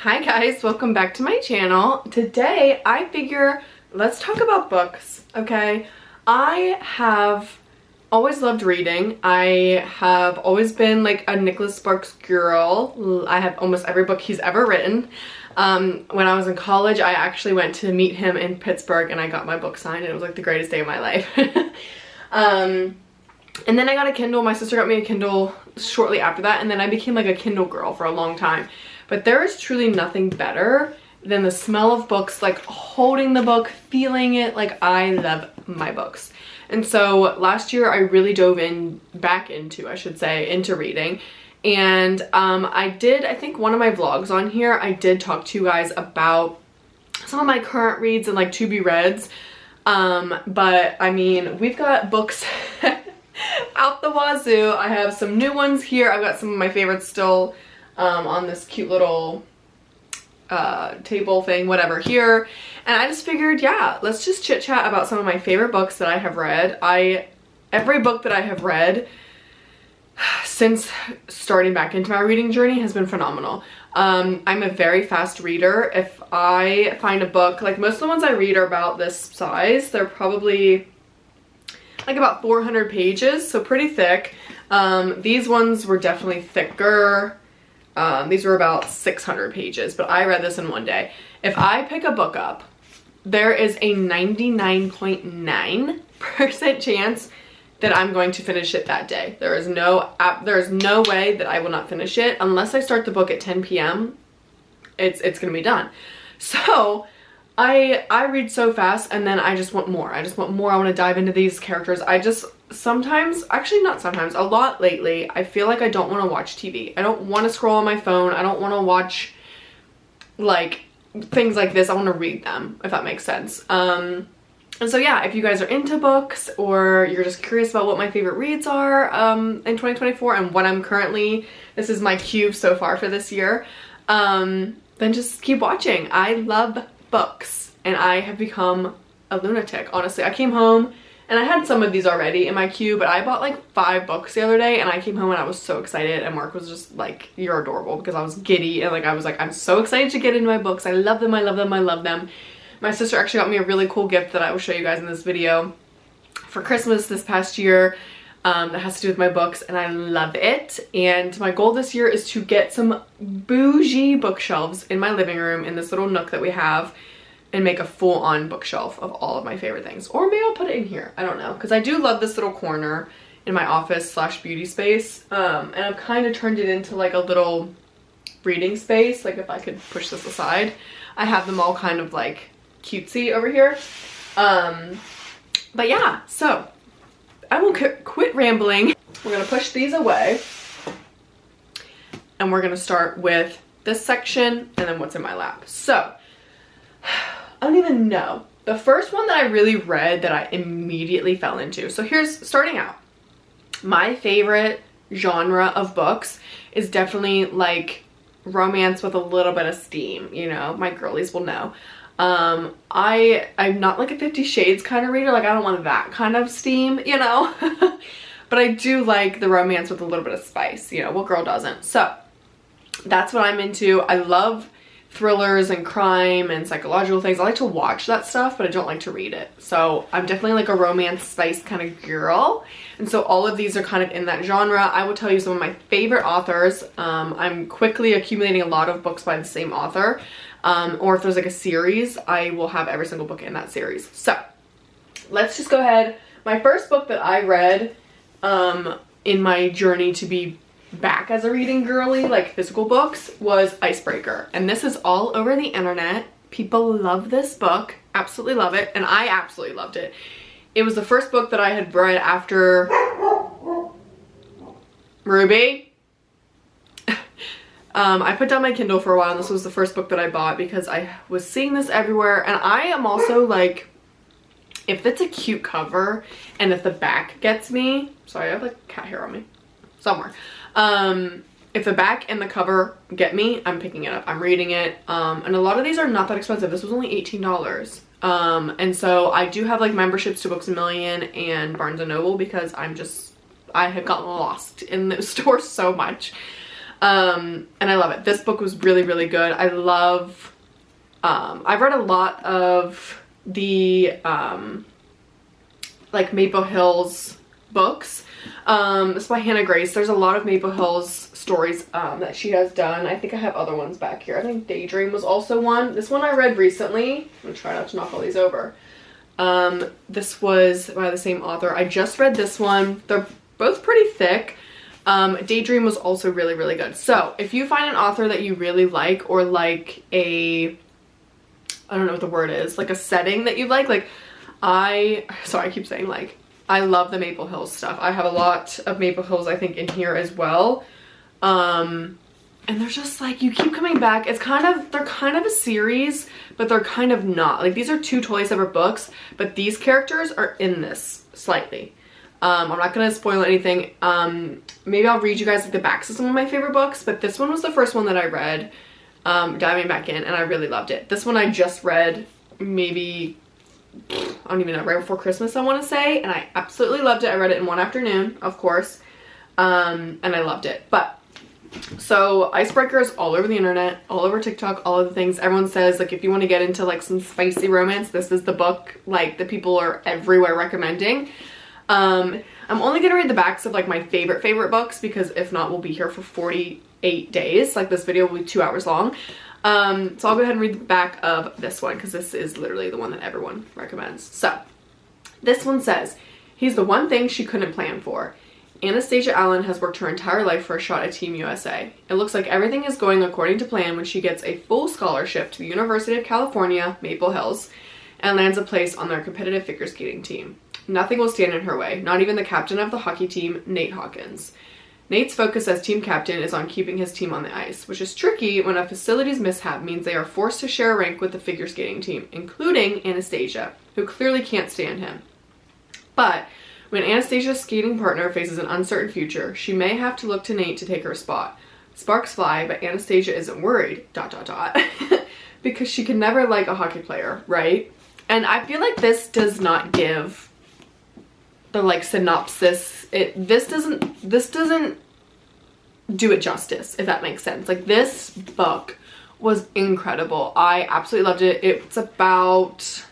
Hi guys, welcome back to my channel. Today I figure let's talk about books, okay? I have always loved reading. I have always been like a Nicholas Sparks girl. I have almost every book he's ever written. When I was in college, I actually went to meet him in Pittsburgh and I got my book signed and it was like the greatest day of my life. And then I got a Kindle. My sister got me a Kindle shortly after that, and then I became like a Kindle girl for a long time. But there is truly nothing better than the smell of books, like holding the book, feeling it. Like, I love my books. And so last year I really dove back into reading. And I think one of my vlogs on here, I did talk to you guys about some of my current reads and like to be reads. But I mean, we've got books out the wazoo. I have some new ones here. I've got some of my favorites still on this cute little table thing, whatever, here. And I just figured, yeah, let's just chit chat about some of my favorite books that I have read. Every book that I have read since starting back into my reading journey has been phenomenal. I'm a very fast reader. If I find a book, like most of the ones I read are about this size, they're probably like about 400 pages, so pretty thick. These ones were definitely thicker. These were about 600 pages, but I read this in one day. If I pick a book up, there is a 99.9% chance that I'm going to finish it that day. There is no way that I will not finish it unless I start the book at 10 p.m. It's gonna be done. So I read so fast, and then I just want more. I want to dive into these characters. I just sometimes, actually not sometimes, a lot lately, I feel like I don't want to watch TV. I don't want to scroll on my phone. I don't want to watch like things like this. I want to read them, if that makes sense. And so yeah, if you guys are into books or you're just curious about what my favorite reads are in 2024 and what I'm currently, this is my cue so far for this year, then just keep watching. I love books and I have become a lunatic, honestly. I came home and I had some of these already in my queue, but I bought like 5 books the other day and I came home and I was so excited, and Mark was just like, you're adorable, because I was giddy and like I was like, I'm so excited to get into my books. I love them, I love them, I love them. My sister actually got me a really cool gift that I will show you guys in this video for Christmas this past year that has to do with my books, and I love it. And my goal this year is to get some bougie bookshelves in my living room in this little nook that we have and make a full-on bookshelf of all of my favorite things. Or maybe I'll put it in here, I don't know, because I do love this little corner in my office / beauty space, and I've kind of turned it into like a little reading space. Like if I could push this aside, I have them all kind of like cutesy over here. But yeah, so I will quit rambling. We're gonna push these away and we're gonna start with this section and then what's in my lap. So I don't even know. The first one that I really read that I immediately fell into. So here's, starting out, my favorite genre of books is definitely like romance with a little bit of steam, you know, my girlies will know. I'm not like a 50 Shades kind of reader, like I don't want that kind of steam, you know. But I do like the romance with a little bit of spice, you know, what girl doesn't? So that's what I'm into. I love thrillers and crime and psychological things. I like to watch that stuff, but I don't like to read it. So I'm definitely like a romance spice kind of girl. And so all of these are kind of in that genre. I will tell you some of my favorite authors. I'm quickly accumulating a lot of books by the same author. Or if there's like a series, I will have every single book in that series. So let's just go ahead. My first book that I read in my journey to be back as a reading girly, like physical books, was Icebreaker. And this is all over the internet. People love this book, absolutely love it, and I absolutely loved it. It was the first book that I had read after Ruby. I put down my Kindle for a while, and this was the first book that I bought because I was seeing this everywhere. And I am also like, if it's a cute cover and if the back gets me, sorry, I have like cat hair on me somewhere. If the back and the cover get me, I'm picking it up, I'm reading it. And a lot of these are not that expensive. This was only $18. And so I do have like memberships to Books A Million and Barnes & Noble because I have gotten lost in those stores so much. And I love it. This book was really, really good. I love, I've read a lot of the, like Maple Hills books. It's by Hannah Grace. There's a lot of Maple Hills stories that she has done. I think I have other ones back here. I think Daydream was also one. This one I read recently. I'm gonna try not to knock all these over. This was by the same author. I just read this one. They're both pretty thick. Daydream was also really, really good. So if you find an author that you really like, or like a, I don't know what the word is, like a setting that you like I keep saying like, I love the Maple Hills stuff. I have a lot of Maple Hills, I think, in here as well. And they're just like, you keep coming back. It's kind of, they're kind of a series, but they're kind of not. Like, these are two totally separate books, but these characters are in this slightly. I'm not gonna spoil anything. Maybe I'll read you guys like the backs of some of my favorite books, but this one was the first one that I read, diving back in, and I really loved it. This one I just read maybe, I don't even know, right before Christmas, I want to say, and I absolutely loved it. I read it in one afternoon, of course, and I loved it. But so Icebreaker is all over the internet, all over TikTok, all of the things. Everyone says, like, if you want to get into like some spicy romance, this is the book like that people are everywhere recommending. I'm only gonna read the backs of like my favorite books, because if not, we'll be here for 48 days. Like, this video will be 2 hours long. So I'll go ahead and read the back of this one, because this is literally the one that everyone recommends. So this one says, he's the one thing she couldn't plan for. Anastasia Allen has worked her entire life for a shot at Team USA. It looks like everything is going according to plan when she gets a full scholarship to the University of California, Maple Hills, and lands a place on their competitive figure skating team. Nothing will stand in her way, not even the captain of the hockey team, Nate Hawkins. Nate's focus as team captain is on keeping his team on the ice, which is tricky when a facilities mishap means they are forced to share a rank with the figure skating team, including Anastasia, who clearly can't stand him. But when Anastasia's skating partner faces an uncertain future, she may have to look to Nate to take her spot. Sparks fly, but Anastasia isn't worried, ... because she can never like a hockey player, right? And I feel like this does not give the like synopsis. This doesn't do it justice, if that makes sense. Like, this book was incredible. I absolutely loved it. It's about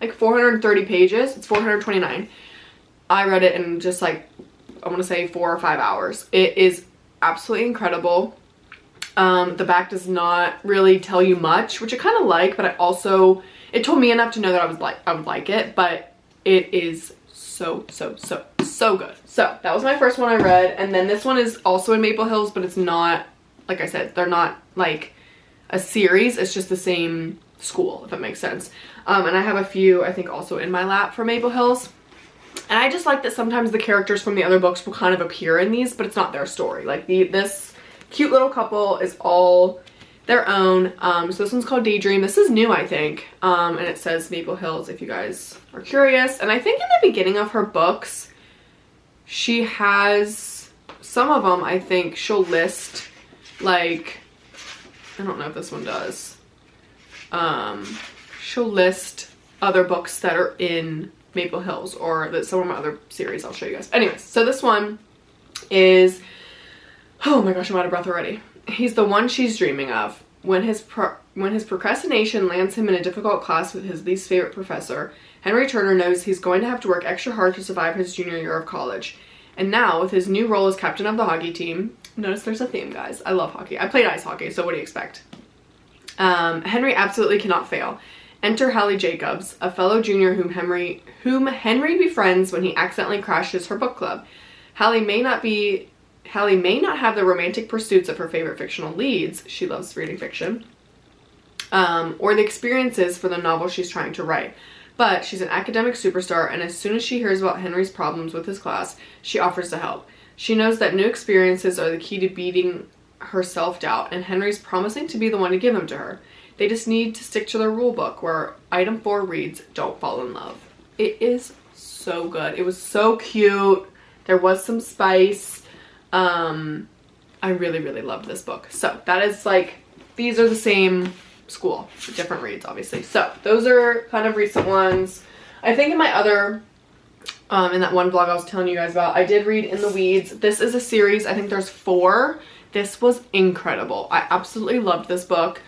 like 430 pages. It's 429. I read it in just like, I want to say 4 or 5 hours. It is absolutely incredible. The back does not really tell you much, which I kind of like, but I also, it told me enough to know that I would like it, but it is so good. So that was my first one I read, and then this one is also in Maple Hills, but it's not, like I said, they're not like a series. It's just the same school, if that makes sense. And I have a few, I think, also in my lap for Maple Hills. And I just like that sometimes the characters from the other books will kind of appear in these, but it's not their story. Like, this cute little couple is all their own. So this one's called Daydream. This is new, I think. And it says Maple Hills, if you guys are curious. And I think in the beginning of her books, she has some of them, I think she'll list, like, I don't know if this one does. She'll list other books that are in Maple Hills, or that some of my other series I'll show you guys. Anyways, so this one is, oh my gosh, I'm out of breath already. He's the one she's dreaming of. When his procrastination lands him in a difficult class with his least favorite professor, Henry Turner knows he's going to have to work extra hard to survive his junior year of college. And now, with his new role as captain of the hockey team, notice there's a theme, guys. I love hockey. I played ice hockey, so what do you expect? Henry absolutely cannot fail. Enter Hallie Jacobs, a fellow junior whom Henry befriends when he accidentally crashes her book club. Hallie may not have the romantic pursuits of her favorite fictional leads — she loves reading fiction — or the experiences for the novel she's trying to write. But she's an academic superstar, and as soon as she hears about Henry's problems with his class, she offers to help. She knows that new experiences are the key to beating her self-doubt, and Henry's promising to be the one to give them to her. They just need to stick to their rule book, where item 4 reads, "Don't fall in love." It is so good. It was so cute. There was some spice. I really, really loved this book. So that is like, these are the same school, different reads, obviously. So those are kind of recent ones. I think in my other in that one vlog I was telling you guys about. I did read In the Weeds. This is a series. I think there's 4. This was incredible. I absolutely loved this book.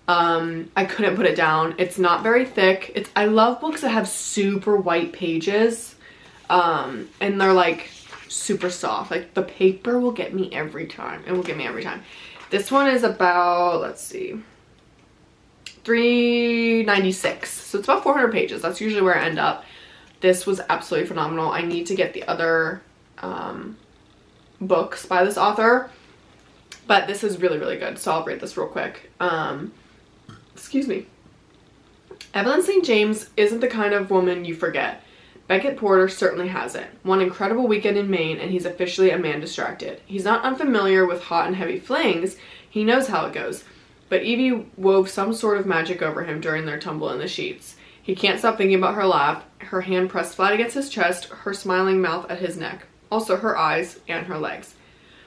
I couldn't put it down. It's not very thick. I love books that have super white pages, and they're like super soft. Like the paper will get me every time. It will get me every time. This one is about, let's see, 396. So it's about 400 pages. That's usually where I end up. This was absolutely phenomenal. I need to get the other books by this author, but this is really, really good. So I'll read this real quick. Excuse me. Evelyn St. James isn't the kind of woman you forget. Beckett Porter certainly hasn't. One incredible weekend in Maine and he's officially a man distracted. He's not unfamiliar with hot and heavy flings. He knows how it goes. But Evie wove some sort of magic over him during their tumble in the sheets. He can't stop thinking about her laugh, her hand pressed flat against his chest, her smiling mouth at his neck. Also her eyes and her legs.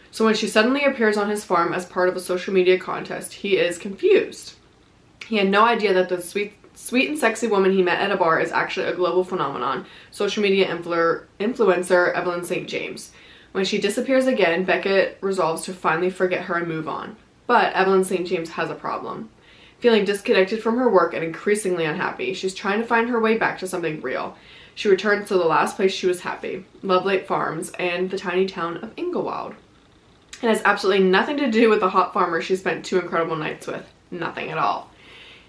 So when she suddenly appears on his farm as part of a social media contest, he is confused. He had no idea that the sweet and sexy woman he met at a bar is actually a global phenomenon, social media influencer Evelyn St. James. When she disappears again, Beckett resolves to finally forget her and move on. But Evelyn St. James has a problem. Feeling disconnected from her work and increasingly unhappy, she's trying to find her way back to something real. She returns to the last place she was happy, Lovelake Farms and the tiny town of Inglewood. It has absolutely nothing to do with the hot farmer she spent 2 incredible nights with. Nothing at all.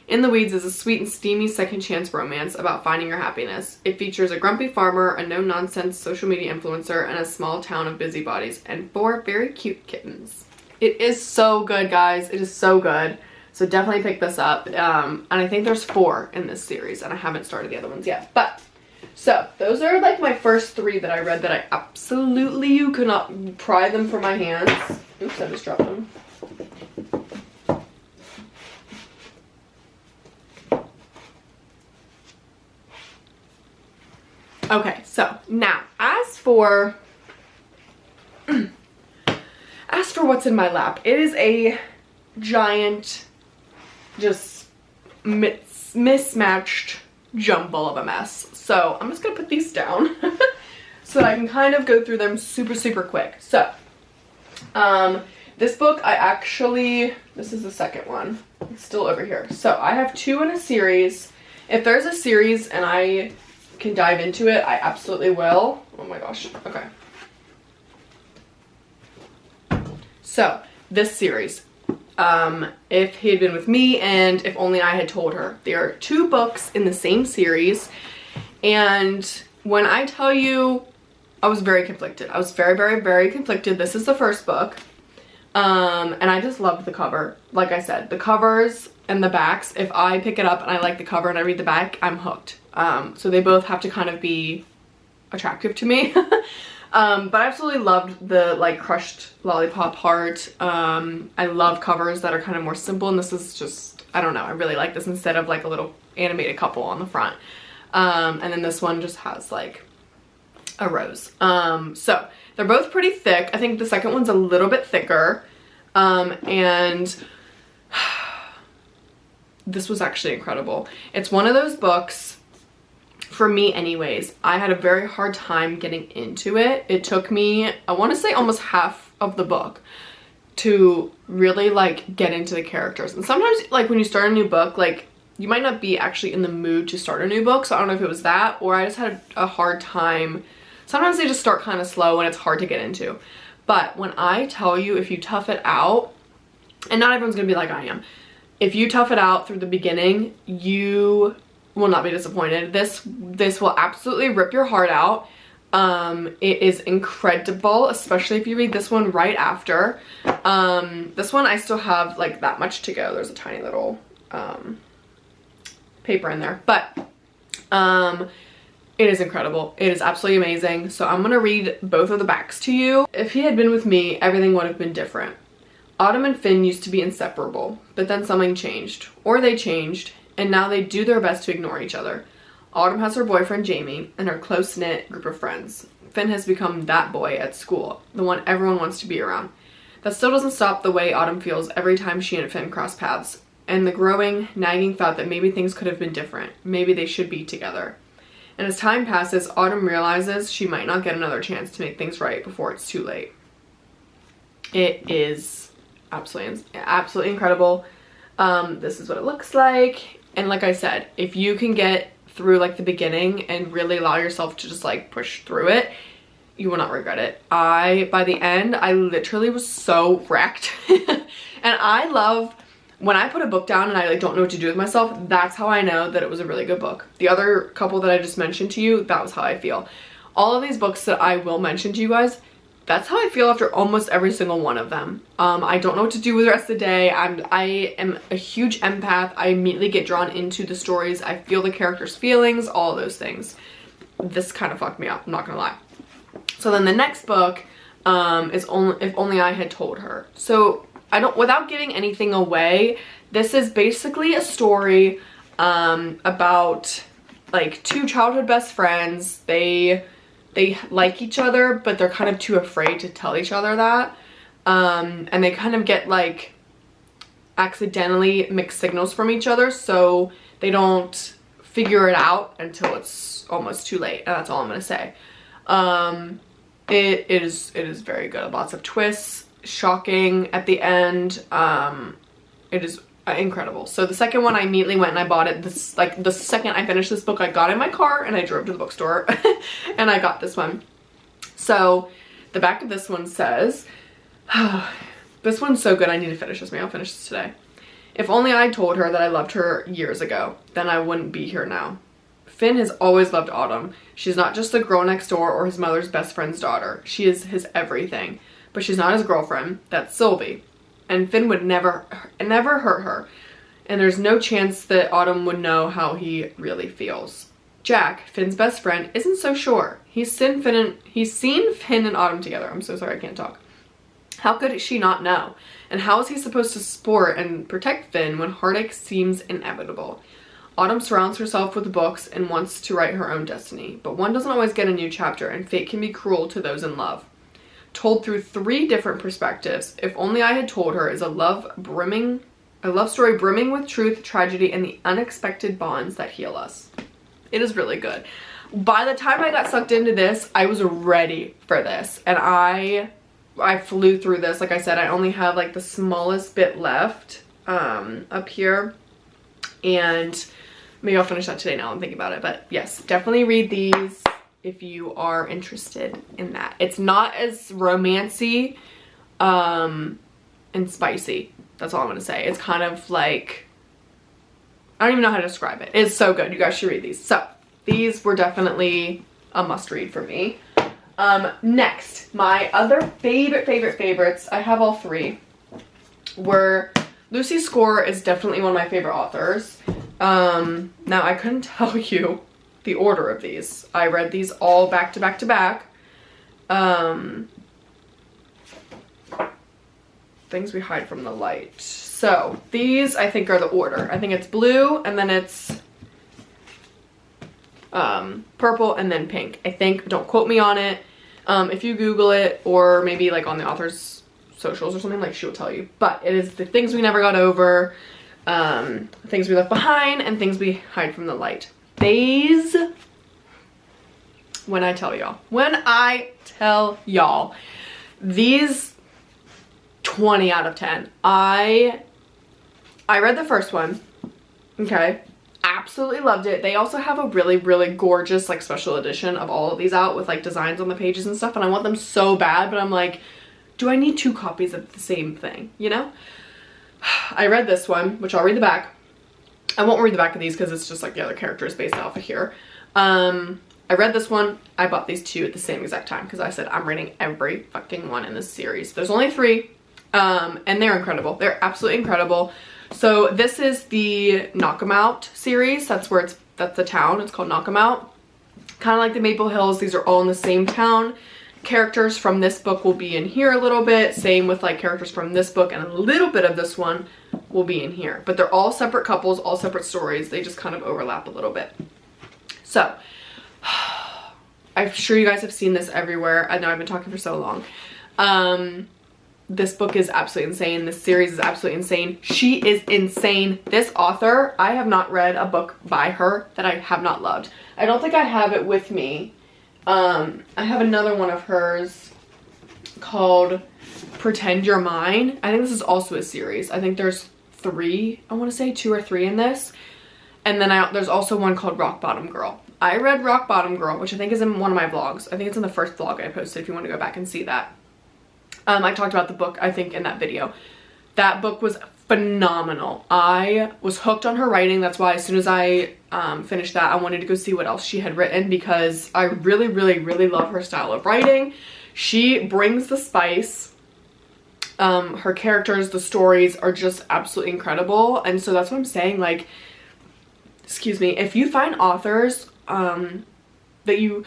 In the Weeds is a sweet and steamy second chance romance about finding your happiness. It features a grumpy farmer, a no-nonsense social media influencer, and a small town of busybodies, and 4 very cute kittens. It is so good, guys. It is so good. So definitely pick this up. And I think there's 4 in this series, and I haven't started the other ones yet. But, so, those are like my first 3 that I read that I absolutely, you could not pry them from my hands. Oops, I just dropped them. Okay, so now, as for what's in my lap, it is a giant, just mismatched jumble of a mess. So I'm just gonna put these down so that I can kind of go through them super, super quick. So, this book this is the second one. It's still over here. So I have 2 in a series. If there's a series and I can dive into it, I absolutely will. Oh my gosh, okay. So, this series, If He Had Been With Me and If Only I Had Told Her. There are 2 books in the same series, and when I tell you, I was very conflicted. I was very, very, very conflicted. This is the first book, and I just loved the cover. Like I said, the covers and the backs, if I pick it up and I like the cover and I read the back, I'm hooked. So they both have to kind of be attractive to me. But I absolutely loved the like crushed lollipop heart. I love covers that are kind of more simple, and this is just, I don't know, I really like this instead of like a little animated couple on the front. And then this one just has like a rose. So they're both pretty thick. I think the second one's a little bit thicker. And this was actually incredible. It's one of those books, for me anyways, I had a very hard time getting into it. It took me, I want to say almost half of the book to really like get into the characters. And sometimes like when you start a new book, like you might not be actually in the mood to start a new book. So I don't know if it was that, or I just had a hard time. Sometimes they just start kind of slow and it's hard to get into. But when I tell you, if you tough it out, and not everyone's gonna be like I am, if you tough it out through the beginning, you will not be disappointed. This will absolutely rip your heart out. It is incredible, especially if you read this one right after. This one I still have like that much to go. There's a tiny little paper in there, but it is incredible. It is absolutely amazing. So I'm gonna read both of the backs to you. If he had been with me, everything would have been different. Autumn and Finn used to be inseparable, but then something changed, or they changed, and now they do their best to ignore each other. Autumn has her boyfriend Jamie and her close-knit group of friends. Finn has become that boy at school, the one everyone wants to be around. That still doesn't stop the way Autumn feels every time she and Finn cross paths, and the growing, nagging thought that maybe things could have been different. Maybe they should be together. And as time passes, Autumn realizes she might not get another chance to make things right before it's too late. It is absolutely incredible. This is what it looks like. And like I said, if you can get through like the beginning and really allow yourself to just like push through it, you will not regret it. By the end, I literally was so wrecked. And I love when I put a book down and I like don't know what to do with myself. That's how I know that it was a really good book. The other couple that I just mentioned to you, that was how I feel. All of these books that I will mention to you guys, that's how I feel after almost every single one of them. I don't know what to do with the rest of the day. I am a huge empath. I immediately get drawn into the stories. I feel the characters' feelings, all of those things. This kind of fucked me up, I'm not gonna lie. So then the next book is If Only I Had Told Her. So without giving anything away, this is basically a story about like two childhood best friends. They like each other, but they're kind of too afraid to tell each other that. And they kind of get like accidentally mixed signals from each other, so they don't figure it out until it's almost too late. And that's all I'm gonna say. It is very good. Lots of twists, shocking at the end. It is incredible. So the second one, I immediately went and I bought it. This, like, the second I finished this book, I got in my car and I drove to the bookstore and I got this one. So the back of this one says, this one's so good, I need to finish this. Maybe I'll finish this today. If only I told her that I loved her years ago, then I wouldn't be here now. Finn has always loved Autumn. She's not just the girl next door or his mother's best friend's daughter. She is his everything. But she's not his girlfriend. That's Sylvie. And Finn would never hurt her. And there's no chance that Autumn would know how he really feels. Jack, Finn's best friend, isn't so sure. He's seen Finn and Autumn together. I'm so sorry, I can't talk. How could she not know? And how is he supposed to support and protect Finn when heartache seems inevitable? Autumn surrounds herself with books and wants to write her own destiny, but one doesn't always get a new chapter, and fate can be cruel to those in love. Told through 3 different perspectives, If Only I Had Told Her is a love story brimming with truth, tragedy, and the unexpected bonds that heal us. It is really good. By the time I got sucked into this, I was ready for this, and I flew through this. Like I said, I only have like the smallest bit left up here, and maybe I'll finish that today now I'm thinking about it. But yes, definitely read these if you are interested in that. It's not as romancy and spicy. That's all I'm gonna say. It's kind of like, I don't even know how to describe it. It's so good. You guys should read these. So these were definitely a must read for me. Next, my other favorites, I have all 3, were Lucy Score is definitely one of my favorite authors. Now I couldn't tell you the order of these. I read these all back to back to back. Things We Hide from the Light. So these I think are the order. I think it's blue and then it's purple and then pink. I think, don't quote me on it. If you Google it or maybe like on the author's socials or something, like she'll tell you. But it is the Things We Never Got Over, Things We Left Behind, and Things We Hide from the Light. These, when I tell y'all, these 20 out of 10. I read the first one, okay, absolutely loved it. They also have a really gorgeous like special edition of all of these out with like designs on the pages and stuff, and I want them so bad, but I'm like, do I need 2 copies of the same thing, you know? I read this one, which I'll read the back. I won't read the back of these because it's just like the other characters based off of here. I read this one. I bought these 2 at the same exact time because I said I'm reading every fucking one in this series. There's only 3, and they're incredible. They're absolutely incredible. So this is the Knock 'Em Out series. That's the town. It's called Knock 'Em Out. Kind of like the Maple Hills. These are all in the same town. Characters from this book will be in here a little bit. Same with like characters from this book, and a little bit of this one will be in here. But they're all separate couples, all separate stories. They just kind of overlap a little bit. So I'm sure you guys have seen this everywhere. I know I've been talking for so long. this book is absolutely insane. This series is absolutely insane. She is insane. This author, I have not read a book by her that I have not loved. I don't think I have it with me. I have another one of hers called Pretend You're Mine. I think this is also a series. I think there's 3, I want to say 2 or 3 in this. And then there's also one called Rock Bottom Girl. I read Rock Bottom Girl, which I think is in one of my vlogs. I think it's in the first vlog I posted if you want to go back and see that. I talked about the book, I think, in that video. That book was phenomenal. I was hooked on her writing. That's why as soon as I finished that, I wanted to go see what else she had written because I really, really, really love her style of writing. She brings the spice. Her characters, the stories are just absolutely incredible. And so that's what I'm saying, like, excuse me, if you find authors that you,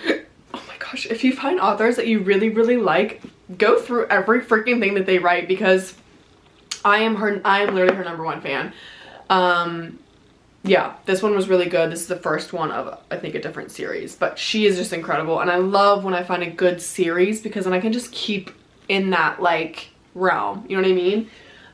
oh my gosh, if you find authors that you really, really like, go through every freaking thing that they write because I am literally her #1 fan. Yeah, this one was really good. This is the first one of, I think, a different series, but she is just incredible. And I love when I find a good series because then I can just keep in that, like, realm. You know what I mean?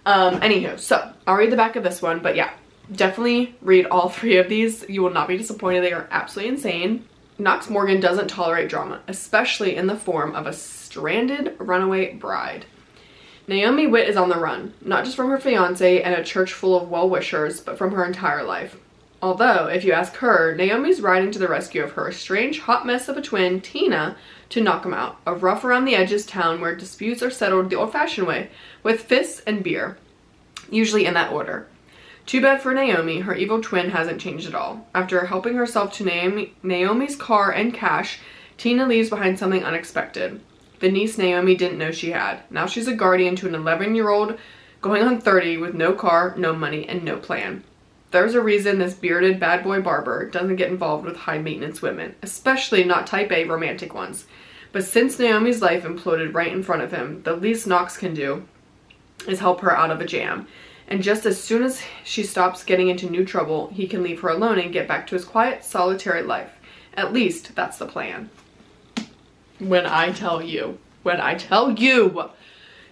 Anywho, so I'll read the back of this one, but yeah, definitely read all 3 of these. You will not be disappointed. They are absolutely insane. Knox Morgan doesn't tolerate drama, especially in the form of a stranded runaway bride. Naomi Witt is on the run, not just from her fiance and a church full of well-wishers, but from her entire life. Although, if you ask her, Naomi's riding to the rescue of her strange hot mess of a twin, Tina, to knock him out. A rough around the edges town where disputes are settled the old-fashioned way, with fists and beer, usually in that order. Too bad for Naomi, her evil twin hasn't changed at all. After helping herself to Naomi's car and cash, Tina leaves behind something unexpected. The niece Naomi didn't know she had. Now she's a guardian to an 11-year-old going on 30 with no car, no money, and no plan. There's a reason this bearded bad boy barber doesn't get involved with high-maintenance women, especially not type A romantic ones. But since Naomi's life imploded right in front of him, the least Knox can do is help her out of a jam. And just as soon as she stops getting into new trouble, he can leave her alone and get back to his quiet, solitary life. At least, that's the plan. When I tell you,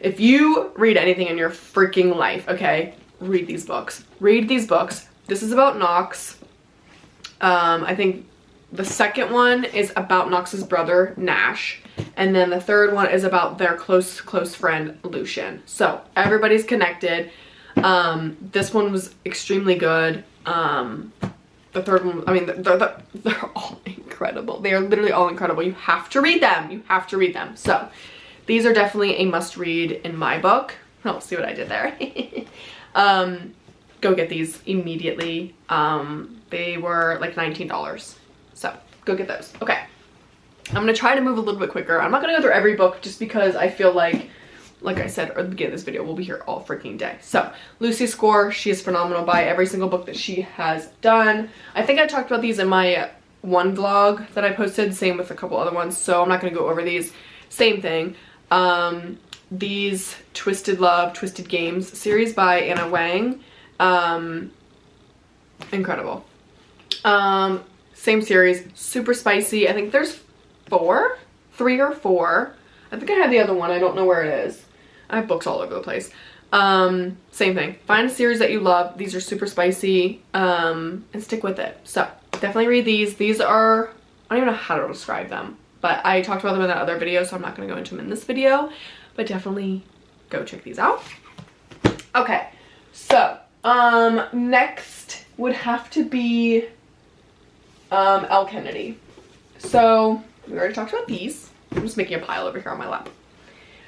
if you read anything in your freaking life, okay, read these books. Read these books. This is about Knox. I think the second one is about Knox's brother, Nash. And then the third one is about their close friend, Lucian. So, everybody's connected. This one was extremely good. The third one, I mean, they're all incredible. They are literally all incredible. You have to read them. You have to read them. So, these are definitely a must read in my book. Oh, see what I did there. Go get these immediately. They were like $19. So, go get those. Okay. I'm going to try to move a little bit quicker. I'm not going to go through every book just because I feel like I said at the beginning of this video, we'll be here all freaking day. So, Lucy Score, she is phenomenal. Buy every single book that she has done. I think I talked about these in my one vlog that I posted, same with a couple other ones, so I'm not going to go over these. Same thing. These Twisted Love, Twisted Games series by Anna Huang. Incredible. Same series, super spicy. I think there's 3 or 4. I think I have the other one. I don't know where it is. I have books all over the place. Same thing. Find a series that you love. These are super spicy, and stick with it. So, definitely read these. These are, I don't even know how to describe them, but I talked about them in that other video, so I'm not going to go into them in this video, but definitely go check these out. Okay, so, next would have to be, Elle Kennedy. So, we already talked about these. I'm just making a pile over here on my lap.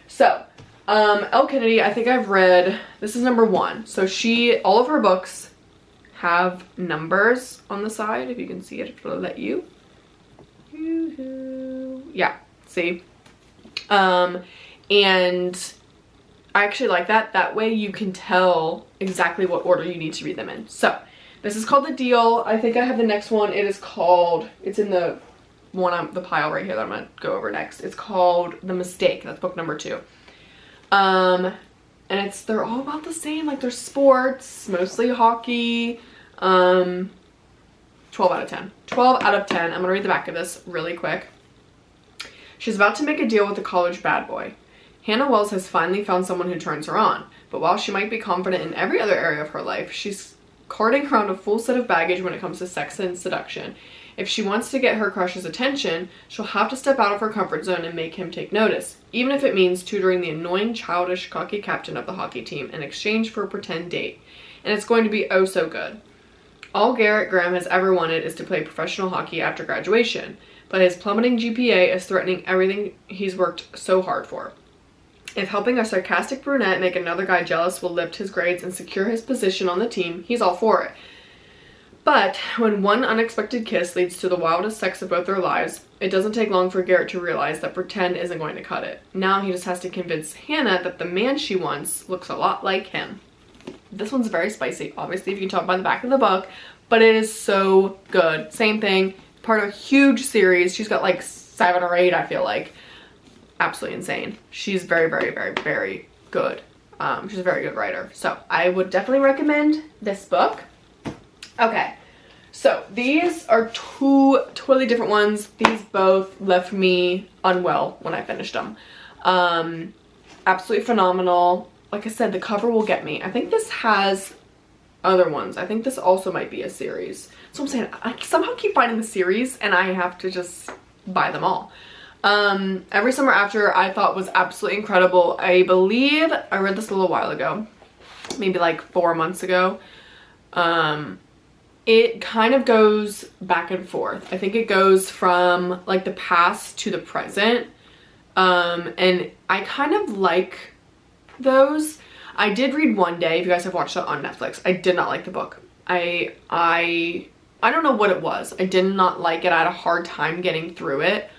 So, Elle Kennedy, I think I've read, this is #1. So all of her books have numbers on the side, if you can see it, if it'll let you. Yeah, see? And I actually like that. That way you can tell exactly what order you need to read them in. So, this is called The Deal. I think I have the next one. It is called, it's in the the pile right here that I'm gonna go over next. It's called The Mistake. That's book #2. And they're all about the same. Like, they're sports, mostly hockey. 12 out of 10. 12 out of 10. I'm gonna read the back of this really quick. She's about to make a deal with a college bad boy. Hannah Wells has finally found someone who turns her on, but while she might be confident in every other area of her life, she's carting around a full set of baggage when it comes to sex and seduction. If she wants to get her crush's attention, she'll have to step out of her comfort zone and make him take notice, even if it means tutoring the annoying, childish, cocky captain of the hockey team in exchange for a pretend date. And it's going to be oh so good. All Garrett Graham has ever wanted is to play professional hockey after graduation, but his plummeting GPA is threatening everything he's worked so hard for. If helping a sarcastic brunette make another guy jealous will lift his grades and secure his position on the team, he's all for it. But when one unexpected kiss leads to the wildest sex of both their lives, it doesn't take long for Garrett to realize that pretend isn't going to cut it. Now he just has to convince Hannah that the man she wants looks a lot like him. This one's very spicy, obviously, if you can tell by the back of the book, but it is so good. Same thing, part of a huge series. She's got like 7 or 8, I feel like. Absolutely insane. She's very, very, very, very good. She's a very good writer. So I would definitely recommend this book. Okay, so these are 2 totally different ones. These both left me unwell when I finished them. Absolutely phenomenal. Like I said, the cover will get me. I think this has other ones. I think this also might be a series. So I'm saying I somehow keep finding the series and I have to just buy them all. Every Summer After I thought was absolutely incredible. I believe I read this a little while ago, maybe like 4 months ago. It kind of goes back and forth. I think it goes from like the past to the present. And I kind of like those. I did read One Day, if you guys have watched that on Netflix. I did not like the book. I don't know what it was. I did not like it. I had a hard time getting through it.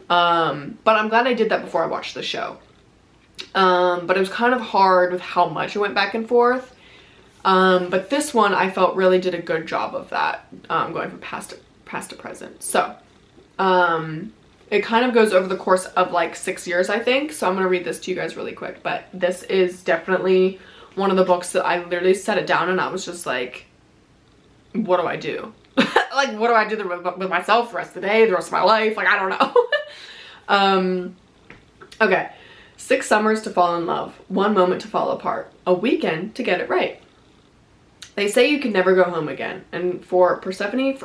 But I'm glad I did that before I watched the show. But it was kind of hard with how much it went back and forth. But this one I felt really did a good job of that, going from past to present. So, it kind of goes over the course of like 6 years, I think. So I'm going to read this to you guys really quick. But this is definitely one of the books that I literally set it down and I was just like, what do I do? Like, what do I do with myself the rest of the day, the rest of my life? Like, I don't know. Okay. 6 summers to fall in love. 1 moment to fall apart. A weekend to get it right. They say you can never go home again. And for Persephone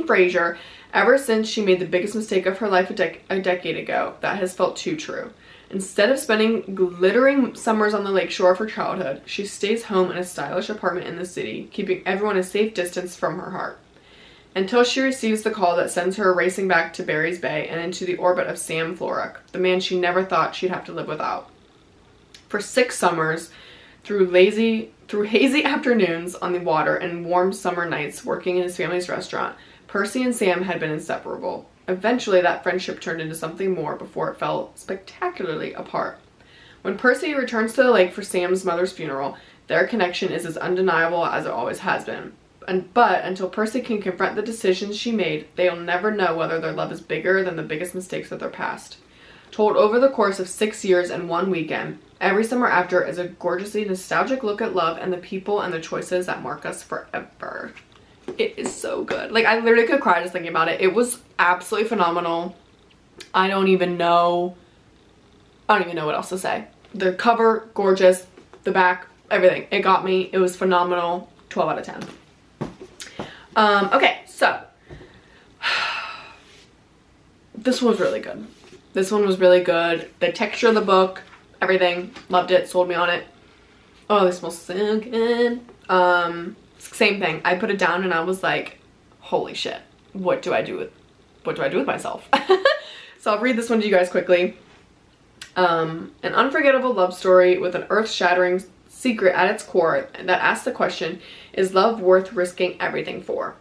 Fraser, ever since she made the biggest mistake of her life a decade ago, that has felt too true. Instead of spending glittering summers on the lakeshore of her childhood, she stays home in a stylish apartment in the city, keeping everyone a safe distance from her heart. Until she receives the call that sends her racing back to Barry's Bay and into the orbit of Sam Florek, the man she never thought she'd have to live without. For 6 summers, through hazy afternoons on the water and warm summer nights working in his family's restaurant, Percy and Sam had been inseparable. Eventually, that friendship turned into something more before it fell spectacularly apart. When Percy returns to the lake for Sam's mother's funeral, their connection is as undeniable as it always has been. But until Percy can confront the decisions she made, they'll never know whether their love is bigger than the biggest mistakes of their past. Told over the course of 6 years and 1 weekend, Every Summer After is a gorgeously nostalgic look at love and the people and the choices that mark us forever. It is so good. Like, I literally could cry just thinking about it. It was absolutely phenomenal. I don't even know what else to say. The cover, gorgeous. The back, everything. It got me. It was phenomenal. 12 out of 10. Okay, so this one was really good. This one was really good. The texture of the book, everything, loved it, sold me on it. Oh, this smells so good. Same thing. I put it down and I was like, holy shit, what do I do with myself? So I'll read this one to you guys quickly. An unforgettable love story with an earth-shattering secret at its core that asks the question, is love worth risking everything for?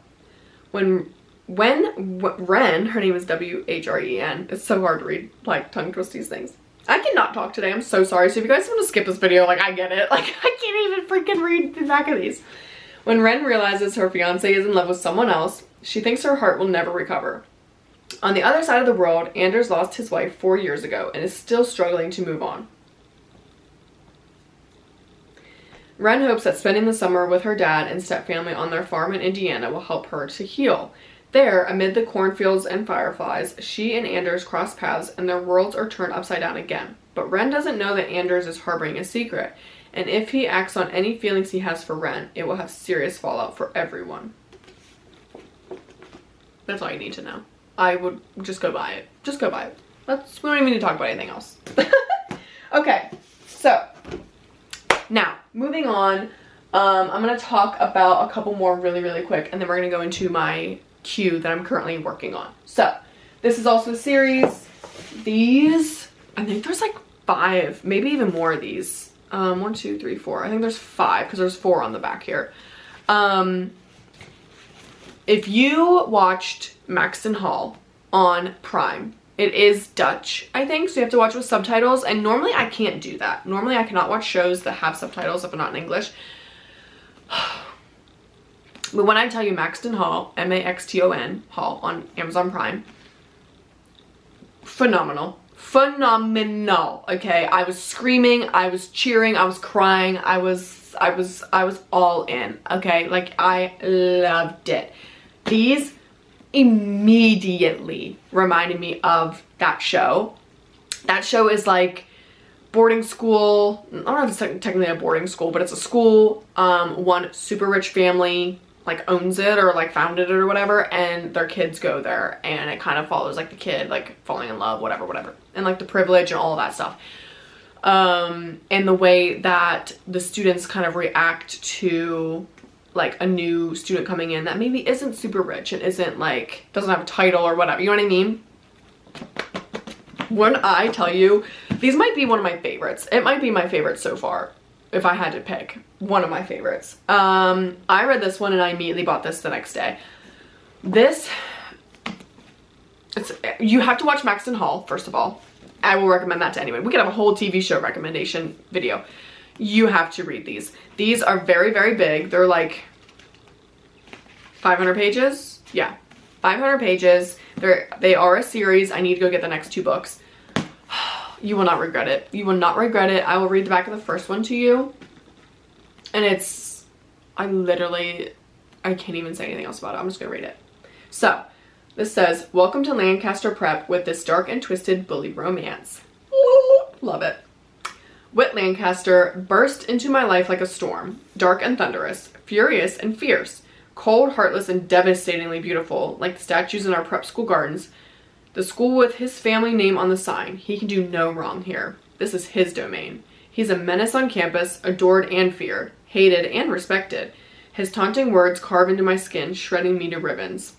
When Wren, her name is W-H-R-E-N. It's so hard to read, like, tongue twist these things. I cannot talk today. I'm so sorry. So if you guys want to skip this video, like, I get it. Like, I can't even freaking read the back of these. When Wren realizes her fiance is in love with someone else, she thinks her heart will never recover. On the other side of the world, Anders lost his wife 4 years ago and is still struggling to move on. Wren hopes that spending the summer with her dad and stepfamily on their farm in Indiana will help her to heal. There, amid the cornfields and fireflies, she and Anders cross paths and their worlds are turned upside down again. But Ren doesn't know that Anders is harboring a secret. And if he acts on any feelings he has for Ren, it will have serious fallout for everyone. That's all you need to know. I would just go buy it. Just go buy it. We don't even need to talk about anything else. Okay, so now moving on. I'm going to talk about a couple more really quick, and then we're going to go into my queue that I'm currently working on. So this is also a series. These, I think there's like 5, maybe even more of these. 1, 2, 3, 4. I think there's 5 because there's 4 on the back here. If you watched Maxton Hall on Prime, it is Dutch, I think, so you have to watch with subtitles, and normally I can't do that. Normally I cannot watch shows that have subtitles if they're not in English. But when I tell you Maxton Hall, M-A-X-T-O-N, Hall on Amazon Prime, phenomenal. Phenomenal, okay? I was screaming, I was cheering, I was crying, I was all in, okay? Like, I loved it. These immediately reminded me of that show. That show is like boarding school. I don't know if it's technically a boarding school, but it's a school. One super rich family like owns it or like founded it or whatever, and their kids go there, and it kind of follows like the kid like falling in love, whatever, and like the privilege and all of that stuff. And the way that the students kind of react to like a new student coming in that maybe isn't super rich and isn't like, doesn't have a title or whatever, you know what I mean? When I tell you, these might be one of my favorites. It might be my favorite so far, if I had to pick one of my favorites. I read this one and I immediately bought this the next day. You have to watch Maxton Hall, first of all. I will recommend that to anyone. We could have a whole TV show recommendation video. You have to read these. These are very big. They're like 500 pages. Yeah, 500 pages. They are a series. I need to go get the next 2 books. You will not regret it. You will not regret it. I will read the back of the first one to you. And I can't even say anything else about it. I'm just gonna read it. So, this says, welcome to Lancaster Prep with this dark and twisted bully romance. Love it. Whit Lancaster burst into my life like a storm, dark and thunderous, furious and fierce, cold, heartless, and devastatingly beautiful, like the statues in our prep school gardens. The school with his family name on the sign. He can do no wrong here. This is his domain. He's a menace on campus, adored and feared, hated and respected. His taunting words carve into my skin, shredding me to ribbons.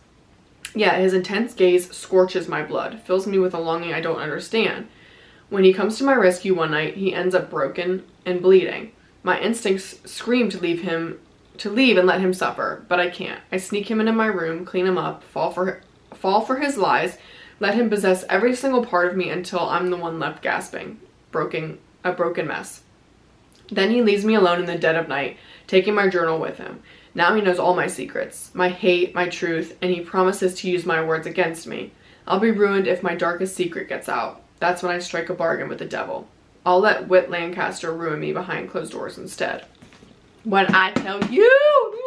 Yet his intense gaze scorches my blood, fills me with a longing I don't understand. When he comes to my rescue one night, he ends up broken and bleeding. My instincts scream to leave and let him suffer, but I can't. I sneak him into my room, clean him up, fall for his lies, let him possess every single part of me until I'm the one left gasping, a broken mess. Then he leaves me alone in the dead of night, taking my journal with him. Now he knows all my secrets, my hate, my truth, and he promises to use my words against me. I'll be ruined if my darkest secret gets out. That's when I strike a bargain with the devil. I'll let Whit Lancaster ruin me behind closed doors instead. When I tell you,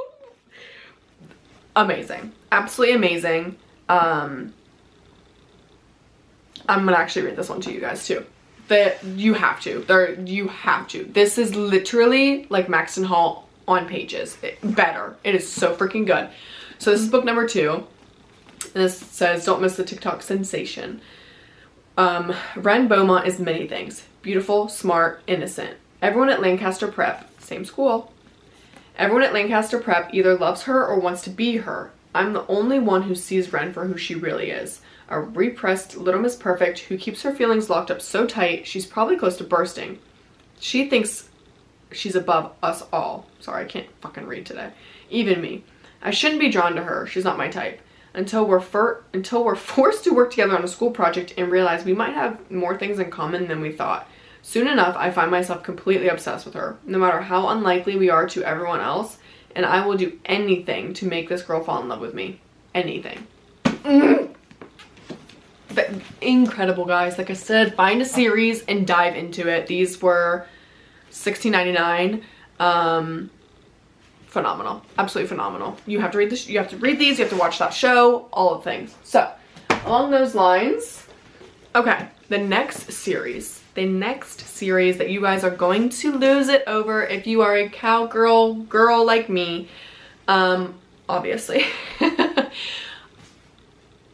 amazing, absolutely amazing. I'm gonna actually read this one to you guys too. You have to. This is literally like Maxton Hall on pages. Better. It is so freaking good. So this is book number 2. And this says, don't miss the TikTok sensation. Ren Beaumont is many things. Beautiful, smart, innocent. Everyone at Lancaster Prep, same school. Everyone at Lancaster Prep either loves her or wants to be her. I'm the only one who sees Ren for who she really is. A repressed Little Miss Perfect who keeps her feelings locked up so tight she's probably close to bursting. She thinks she's above us all. Sorry, I can't fucking read today. Even me. I shouldn't be drawn to her. She's not my type. Until we're forced to work together on a school project and realize we might have more things in common than we thought. Soon enough, I find myself completely obsessed with her, no matter how unlikely we are to everyone else, and I will do anything to make this girl fall in love with me. Anything. But incredible, guys. Like I said, find a series and dive into it. These were $16.99. Phenomenal. Absolutely phenomenal. You have to read this. You have to read these. You have to watch that show. All of the things. So, along those lines, okay. the next series that you guys are going to lose it over if you are a cowgirl girl like me. Obviously.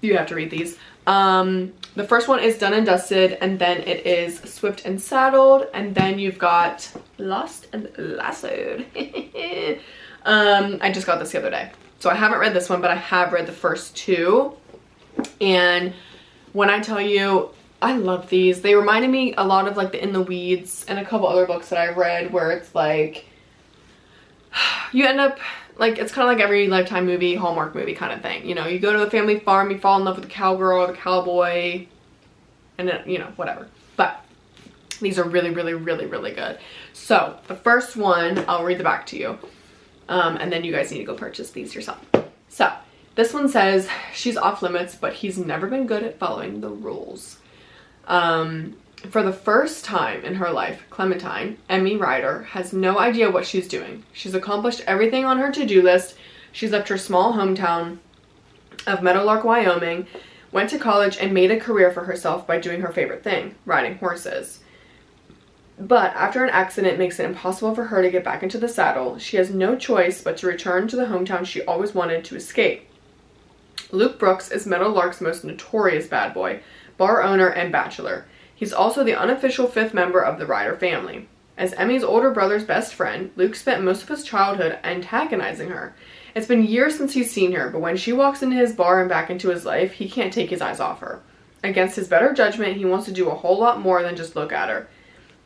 You have to read these. The first one is Done and Dusted, and then it is Swift and Saddled, and then you've got Lost and Lassoed. I just got this the other day. So I haven't read this one, but I have read the first two. And when I tell you, I love these. They reminded me a lot of like the In the Weeds and a couple other books that I've read where it's like, you end up, like, it's kind of like every Lifetime movie, Hallmark movie kind of thing. You know, you go to the family farm, you fall in love with the cowgirl or the cowboy, and then, you know, whatever. But these are really, really, really, really good. So the first one, I'll read the back to you. And then you guys need to go purchase these yourself. So this one says, she's off limits, but he's never been good at following the rules. For the first time in her life, Clementine, Emmy Ryder, has no idea what she's doing. She's accomplished everything on her to-do list. She's left her small hometown of Meadowlark, Wyoming, went to college, and made a career for herself by doing her favorite thing, riding horses. But after an accident makes it impossible for her to get back into the saddle, she has no choice but to return to the hometown she always wanted to escape. Luke Brooks is Meadowlark's most notorious bad boy, bar owner, and bachelor. He's also the unofficial fifth member of the Ryder family. As Emmy's older brother's best friend, Luke spent most of his childhood antagonizing her. It's been years since he's seen her, but when she walks into his bar and back into his life, he can't take his eyes off her. Against his better judgment, he wants to do a whole lot more than just look at her.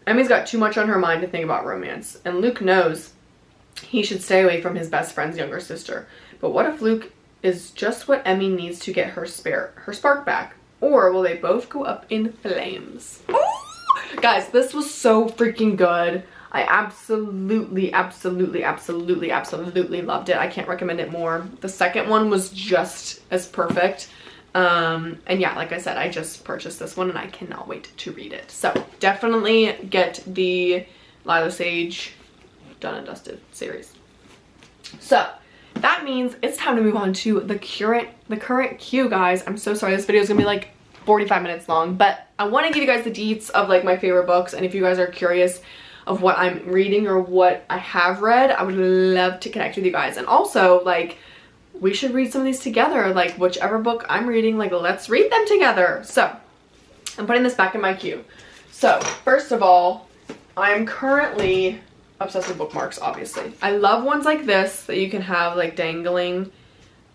Emmy's got too much on her mind to think about romance, and Luke knows he should stay away from his best friend's younger sister. But what if Luke is just what Emmy needs to get her spark back? Or will they both go up in flames? Ooh! Guys, this was so freaking good. I absolutely, absolutely, absolutely, absolutely loved it. I can't recommend it more. The second one was just as perfect. And yeah, like I said, I just purchased this one and I cannot wait to read it. So definitely get the Lyla Sage Done and Dusted series. So that means it's time to move on to the current queue, guys. I'm so sorry, this video is gonna be like 45 minutes long, but I want to give you guys the deets of like my favorite books, and if you guys are curious of what I'm reading or what I have read, I would love to connect with you guys. And also, like, we should read some of these together, like whichever book I'm reading, like let's read them together. So I'm putting this back in my queue. So first of all, I'm currently obsessed with bookmarks, obviously. I love ones like this that you can have like dangling.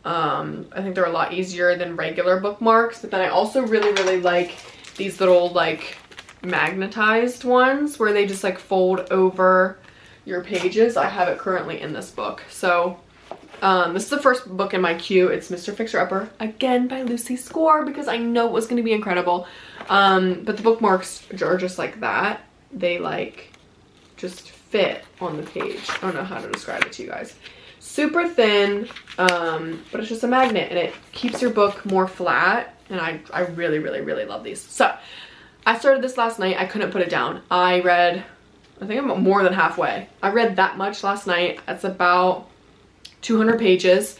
I think they're a lot easier than regular bookmarks, but then I also really, really like these little like magnetized ones where they just like fold over your pages. I have it currently in this book. So this is the first book in my queue. It's Mr. Fixer-Upper, again by Lucy Score, because I know it was going to be incredible. But the bookmarks are just like that. They like just fit on the page. I don't know how to describe it to you guys. Super thin, but it's just a magnet and it keeps your book more flat, and I really, really, really love these. So I started this last night. I couldn't put it down. I read, I think I'm more than halfway. I read that much last night. That's about 200 pages.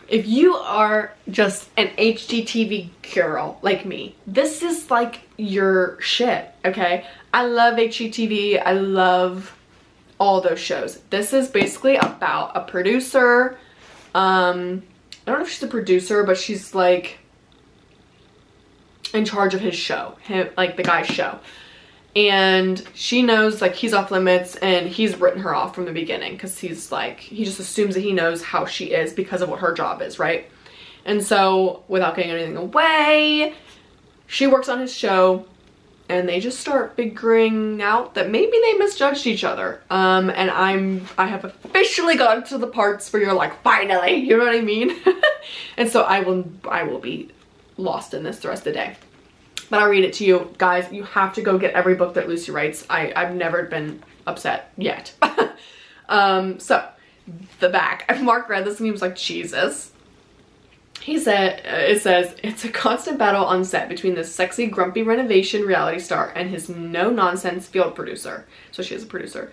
If you are just an HGTV girl like me, this is like your shit, okay? I love HGTV. I love all those shows. This is basically about a producer. I don't know if she's a producer, but she's like in charge of his show, like the guy's show. And she knows like he's off limits, and he's written her off from the beginning because he's like, he just assumes that he knows how she is because of what her job is, right? And so without getting anything away, she works on his show, and they just start figuring out that maybe they misjudged each other. And I have officially gotten to the parts where you're like, finally, you know what I mean? And so I will be lost in this the rest of the day. But I'll read it to you. Guys, you have to go get every book that Lucy writes. I've never been upset yet. So, the back. Mark read this and he was like, Jesus. He said, it says, it's a constant battle on set between this sexy, grumpy renovation reality star and his no-nonsense field producer. So she is a producer.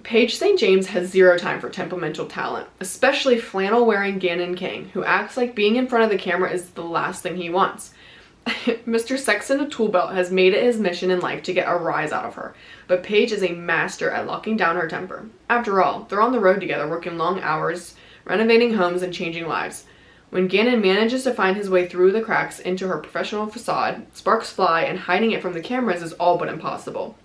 Paige St. James has zero time for temperamental talent, especially flannel-wearing Gannon King, who acts like being in front of the camera is the last thing he wants. Mr. Sex in a Tool Belt has made it his mission in life to get a rise out of her, but Paige is a master at locking down her temper. After all, they're on the road together, working long hours, renovating homes, and changing lives. When Gannon manages to find his way through the cracks into her professional facade, sparks fly, and hiding it from the cameras is all but impossible.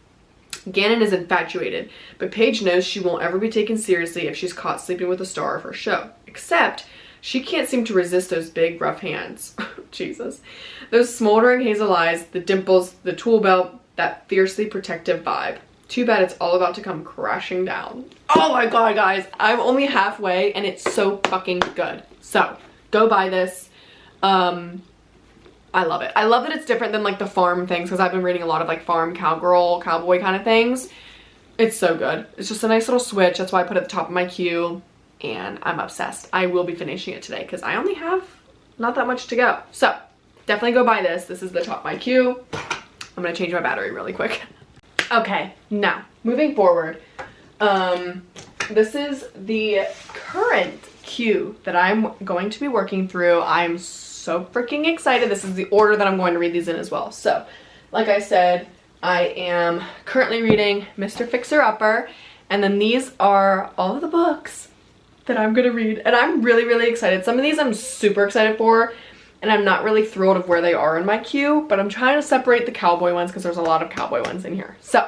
Gannon is infatuated, but Paige knows she won't ever be taken seriously if she's caught sleeping with the star of her show. Except, she can't seem to resist those big, rough hands. Jesus. Those smoldering hazel eyes, the dimples, the tool belt, that fiercely protective vibe. Too bad it's all about to come crashing down. Oh my god, guys. I'm only halfway, and it's so fucking good. So, go buy this. I love it. I love that it's different than like the farm things, because I've been reading a lot of like farm cowgirl, cowboy kind of things. It's so good. It's just a nice little switch. That's why I put it at the top of my queue, and I'm obsessed. I will be finishing it today because I only have not that much to go. So definitely go buy this. This is the top of my queue. I'm gonna change my battery really quick. Okay, now moving forward. This is the current queue that I'm going to be working through. I'm so freaking excited. This is the order that I'm going to read these in as well. So, like I said, I am currently reading Mr. Fixer-Upper, and then these are all of the books that I'm gonna read, and I'm really, really excited. Some of these I'm super excited for, and I'm not really thrilled of where they are in my queue, but I'm trying to separate the cowboy ones because there's a lot of cowboy ones in here. So,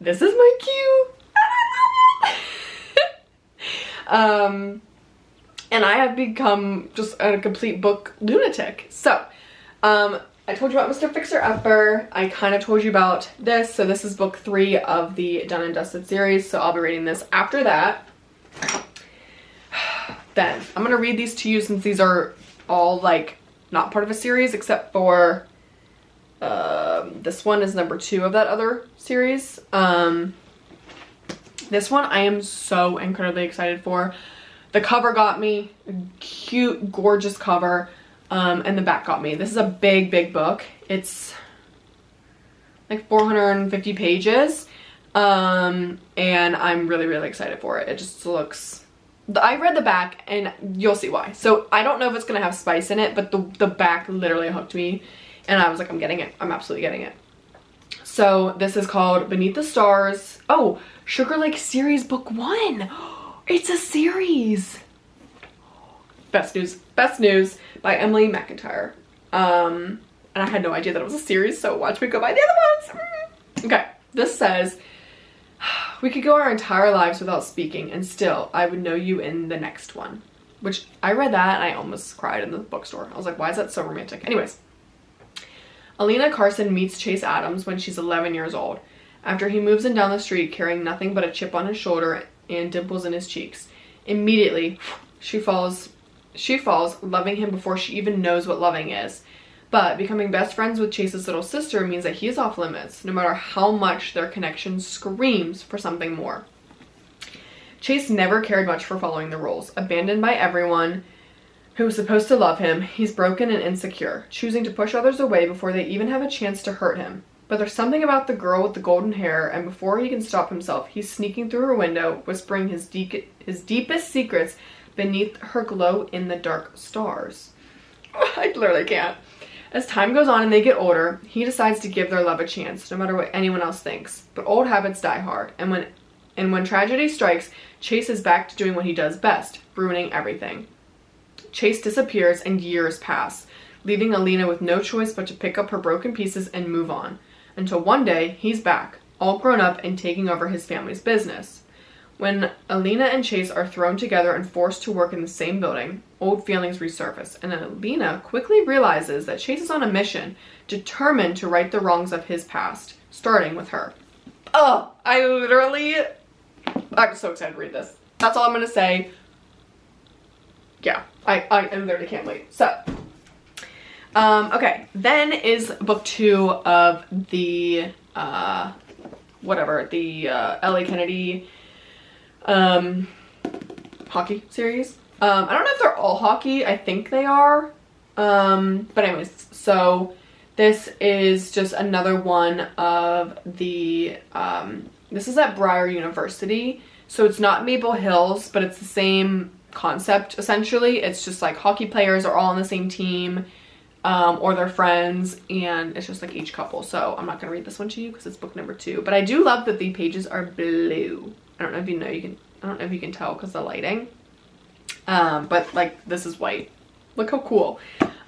this is my queue, and I love it! And I have become just a complete book lunatic. So, I told you about Mr. Fixer-Upper. I kind of told you about this. So this is book 3 of the Done and Dusted series. So I'll be reading this after that. Then I'm going to read these to you since these are all like not part of a series except for this one is number 2 of that other series. This one I am so incredibly excited for. The cover got me, cute, gorgeous cover, and the back got me. This is a big, big book. It's like 450 pages, and I'm really, really excited for it. It just looks... I read the back, and you'll see why. So I don't know if it's going to have spice in it, but the back literally hooked me, and I was like, I'm getting it. I'm absolutely getting it. So this is called Beneath the Stars. Oh, Sugar Lake Series Book 1. It's a series. Best news by Emily McIntyre. And I had no idea that it was a series, so watch me go buy the other ones. Okay, this says, we could go our entire lives without speaking, and still, I would know you in the next one. Which, I read that and I almost cried in the bookstore. I was like, why is that so romantic? Anyways. Alina Carson meets Chase Adams when she's 11 years old. After he moves in down the street carrying nothing but a chip on his shoulder and dimples in his cheeks. Immediately, she falls, loving him before she even knows what loving is. But becoming best friends with Chase's little sister means that he is off limits, no matter how much their connection screams for something more. Chase never cared much for following the rules. Abandoned by everyone who was supposed to love him, he's broken and insecure, choosing to push others away before they even have a chance to hurt him. But there's something about the girl with the golden hair, and before he can stop himself, he's sneaking through her window, whispering his deepest secrets beneath her glow-in-the-dark stars. I literally can't. As time goes on and they get older, he decides to give their love a chance, no matter what anyone else thinks. But old habits die hard, and when tragedy strikes, Chase is back to doing what he does best, ruining everything. Chase disappears and years pass, leaving Alina with no choice but to pick up her broken pieces and move on. Until one day, he's back, all grown up and taking over his family's business. When Alina and Chase are thrown together and forced to work in the same building, old feelings resurface, and Alina quickly realizes that Chase is on a mission, determined to right the wrongs of his past, starting with her. Oh, I'm so excited to read this. That's all I'm gonna say. Yeah, I literally can't wait. So, okay, then is book 2 of the, Elle Kennedy, hockey series. I don't know if they're all hockey. I think they are. But anyways, so this is just another one of the, this is at Briar University. So it's not Maple Hills, but it's the same concept, essentially. It's just like hockey players are all on the same team. or their friends, and it's just like each couple. So I'm not gonna read this one to you because it's book number 2, but I do love that the pages are blue. I don't know if you can tell because the lighting, but like this is white. Look how cool.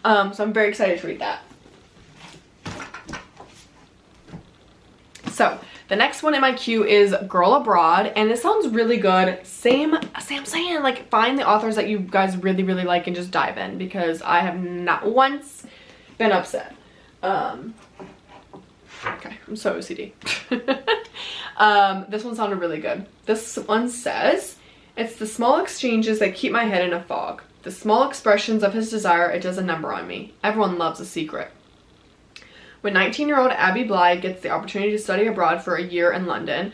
So I'm very excited to read that. So the next one in my queue is Girl Abroad, and this sounds really good. Same I'm saying, like, find the authors that you guys really like and just dive in, because I have not once been upset. Okay, I'm so OCD. This one sounded really good. This one says, it's the small exchanges that keep my head in a fog. The small expressions of his desire, it does a number on me. Everyone loves a secret. When 19-year-old Abby Blythe gets the opportunity to study abroad for a year in London,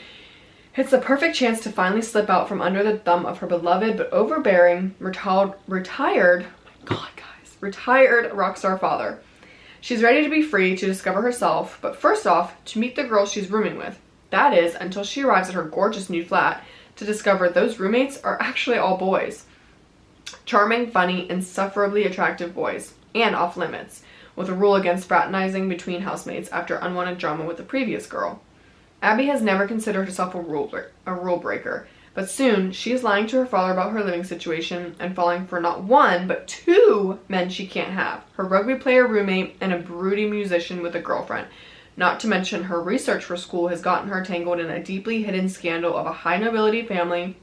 it's the perfect chance to finally slip out from under the thumb of her beloved but overbearing, retired rock star father. She's ready to be free to discover herself, but first off, to meet the girl she's rooming with. That is, until she arrives at her gorgeous new flat to discover those roommates are actually all boys. Charming, funny, insufferably attractive boys, and off limits, with a rule against fraternizing between housemates after unwanted drama with the previous girl. Abby has never considered herself a rule breaker, but soon she is lying to her father about her living situation and falling for not one, but 2 men she can't have. Her rugby player roommate and a broody musician with a girlfriend. Not to mention her research for school has gotten her tangled in a deeply hidden scandal of a high nobility family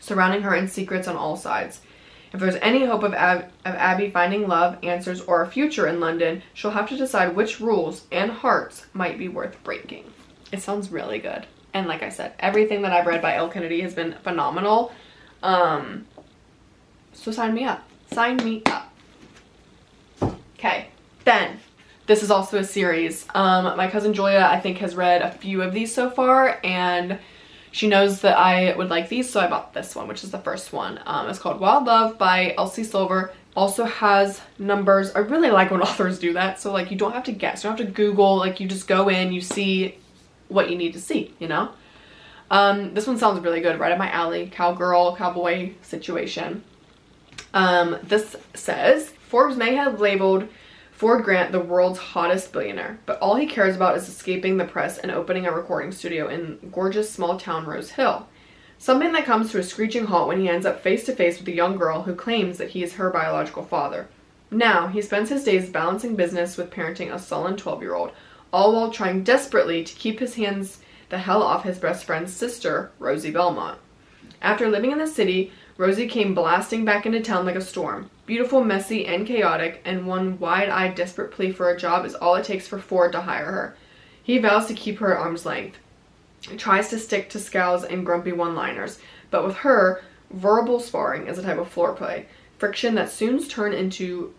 surrounding her in secrets on all sides. If there's any hope of Abby finding love, answers, or a future in London, she'll have to decide which rules and hearts might be worth breaking. It sounds really good. And like I said, everything that I've read by Elle Kennedy has been phenomenal. So sign me up. Sign me up. Okay, then this is also a series. My cousin Julia, I think, has read a few of these so far, and she knows that I would like these, so I bought this one, which is the first one. It's called Wild Love by Elsie Silver. Also has numbers. I really like when authors do that, so like you don't have to guess, you don't have to Google, like you just go in, you see what you need to see, you know? This one sounds really good, right up my alley. Cowgirl, cowboy situation. This says, Forbes may have labeled Ford Grant the world's hottest billionaire, but all he cares about is escaping the press and opening a recording studio in gorgeous small town Rose Hill. Something that comes to a screeching halt when he ends up face to face with a young girl who claims that he is her biological father. Now, he spends his days balancing business with parenting a sullen 12-year-old, all while trying desperately to keep his hands the hell off his best friend's sister, Rosie Belmont. After living in the city, Rosie came blasting back into town like a storm. Beautiful, messy, and chaotic, and one wide-eyed, desperate plea for a job is all it takes for Ford to hire her. He vows to keep her at arm's length. He tries to stick to scowls and grumpy one-liners, but with her, verbal sparring is a type of floor play. Friction that soon turns into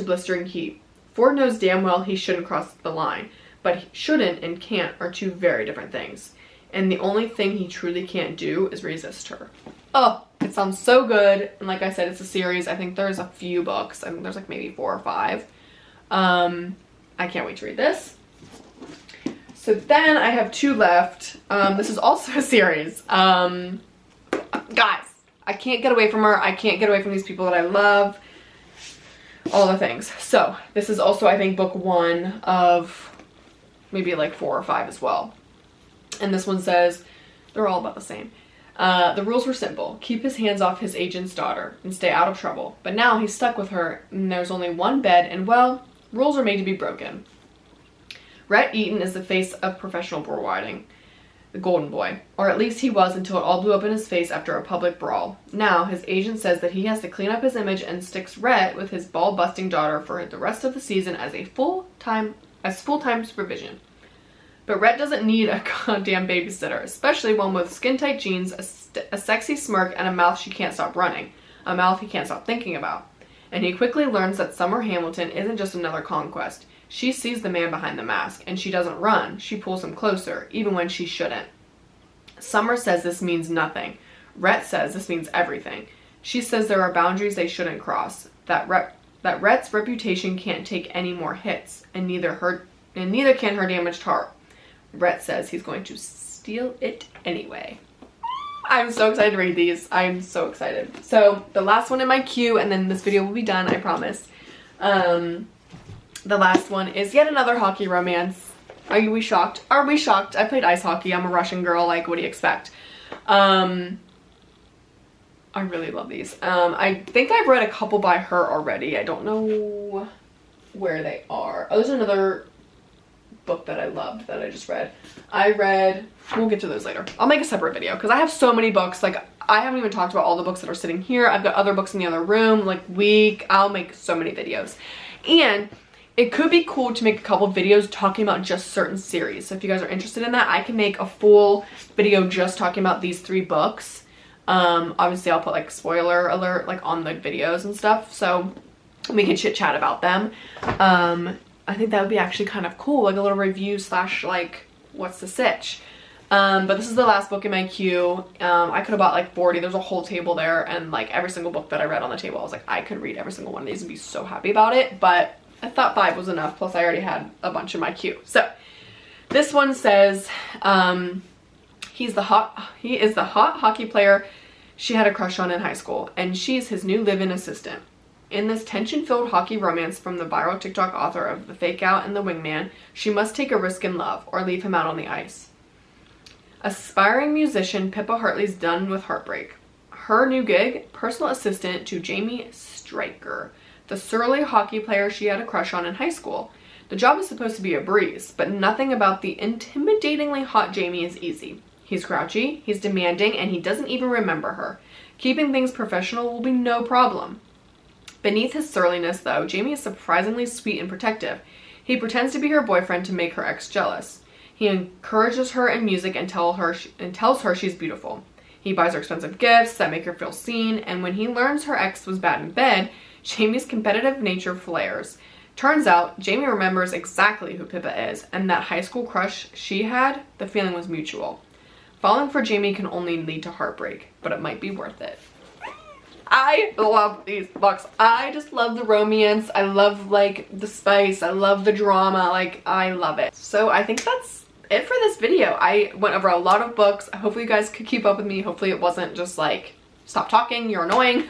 blistering heat. Ford knows damn well he shouldn't cross the line, but shouldn't and can't are 2 very different things. And the only thing he truly can't do is resist her. Oh, it sounds so good. And like I said, it's a series. I think there's a few books. I think there's like maybe 4 or 5. I can't wait to read this. So then I have 2 left. This is also a series. Guys, I can't get away from her. I can't get away from these people that I love. All the things. So this is also, I think, book 1 of maybe like 4 or 5 as well. And this one says, they're all about the same. The rules were simple. Keep his hands off his agent's daughter and stay out of trouble. But now he's stuck with her and there's only one bed and, well, rules are made to be broken. Rhett Eaton is the face of professional bull riding, the golden boy. Or at least he was until it all blew up in his face after a public brawl. Now his agent says that he has to clean up his image and sticks Rhett with his ball-busting daughter for the rest of the season as full-time supervision. But Rhett doesn't need a goddamn babysitter, especially one with skin-tight jeans, a sexy smirk, and a mouth she can't stop running. A mouth he can't stop thinking about. And he quickly learns that Summer Hamilton isn't just another conquest. She sees the man behind the mask, and she doesn't run. She pulls him closer, even when she shouldn't. Summer says this means nothing. Rhett says this means everything. She says there are boundaries they shouldn't cross. That Rhett's reputation can't take any more hits, and neither can her damaged heart. Rhett says he's going to steal it anyway. I'm so excited to read these. I'm so excited. So the last one in my queue, and then this video will be done, I promise. The last one is yet another hockey romance. Are we shocked? Are we shocked? I played ice hockey. I'm a Russian girl. Like, what do you expect? I really love these. I think I've read a couple by her already. I don't know where they are. Oh, there's another book that I loved that I just read. We'll get to those later. I'll make a separate video because I have so many books. Like, I haven't even talked about all the books that are sitting here. I've got other books in the other room. Like, I'll make so many videos. And it could be cool to make a couple videos talking about just certain series. So if you guys are interested in that, I can make a full video just talking about these 3 books. Obviously I'll put like spoiler alert like on the videos and stuff, so we can chit chat about them. I think that would be actually kind of cool, like a little review slash like what's the sitch. But this is the last book in my queue. I could have bought like 40. There's a whole table there, and like every single book that I read on the table, I was like, I could read every single one of these and be so happy about it, but I thought 5 was enough, plus I already had a bunch in my queue. So this one says, he is the hot hockey player she had a crush on in high school, and she's his new live-in assistant. In this tension-filled hockey romance from the viral TikTok author of The Fake Out and The Wingman, she must take a risk in love or leave him out on the ice. Aspiring musician Pippa Hartley's done with heartbreak. Her new gig, personal assistant to Jamie Stryker, the surly hockey player she had a crush on in high school. The job is supposed to be a breeze, but nothing about the intimidatingly hot Jamie is easy. He's grouchy, he's demanding, and he doesn't even remember her. Keeping things professional will be no problem. Beneath his surliness, though, Jamie is surprisingly sweet and protective. He pretends to be her boyfriend to make her ex jealous. He encourages her in music and tells her she's beautiful. He buys her expensive gifts that make her feel seen, and when he learns her ex was bad in bed, Jamie's competitive nature flares. Turns out, Jamie remembers exactly who Pippa is, and that high school crush she had, the feeling was mutual. Falling for Jamie can only lead to heartbreak, but it might be worth it. I love these books. I just love the romance. I love like the spice. I love the drama. Like, I love it. So I think that's it for this video. I went over a lot of books. Hopefully you guys could keep up with me. Hopefully it wasn't just like, stop talking, you're annoying,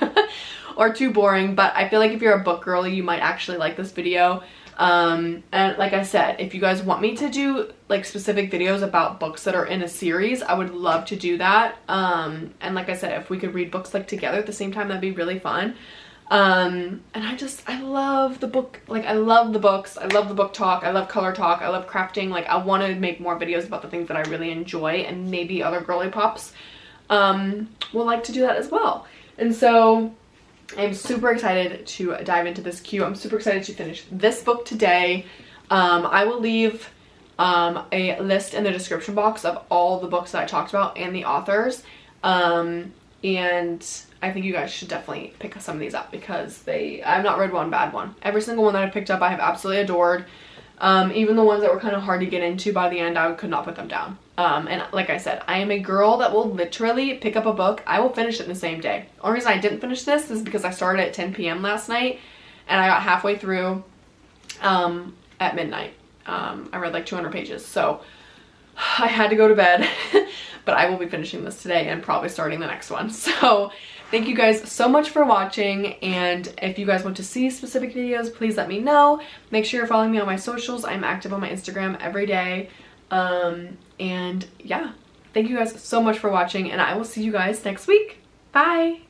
or too boring. But I feel like if you're a book girly, you might actually like this video. And like I said, if you guys want me to do like specific videos about books that are in a series, I would love to do that. And like I said, if we could read books like together at the same time, that'd be really fun. And I love the book, like I love the books, I love the book talk, I love color talk, I love crafting. Like, I want to make more videos about the things that I really enjoy, and maybe other girly pops will like to do that as well. And so I'm super excited to dive into this queue. I'm super excited to finish this book today. I will leave a list in the description box of all the books that I talked about and the authors. And I think you guys should definitely pick some of these up because I've not read one bad one. Every single one that I've picked up I have absolutely adored. Even the ones that were kind of hard to get into by the end, I could not put them down. And like I said, I am a girl that will literally pick up a book. I will finish it in the same day. The only reason I didn't finish this is because I started at 10 p.m. last night and I got halfway through at midnight. I read like 200 pages, so I had to go to bed. But I will be finishing this today and probably starting the next one. So thank you guys so much for watching, and if you guys want to see specific videos, please let me know. Make sure you're following me on my socials. I'm active on my Instagram every day. And yeah, thank you guys so much for watching, and I will see you guys next week. Bye!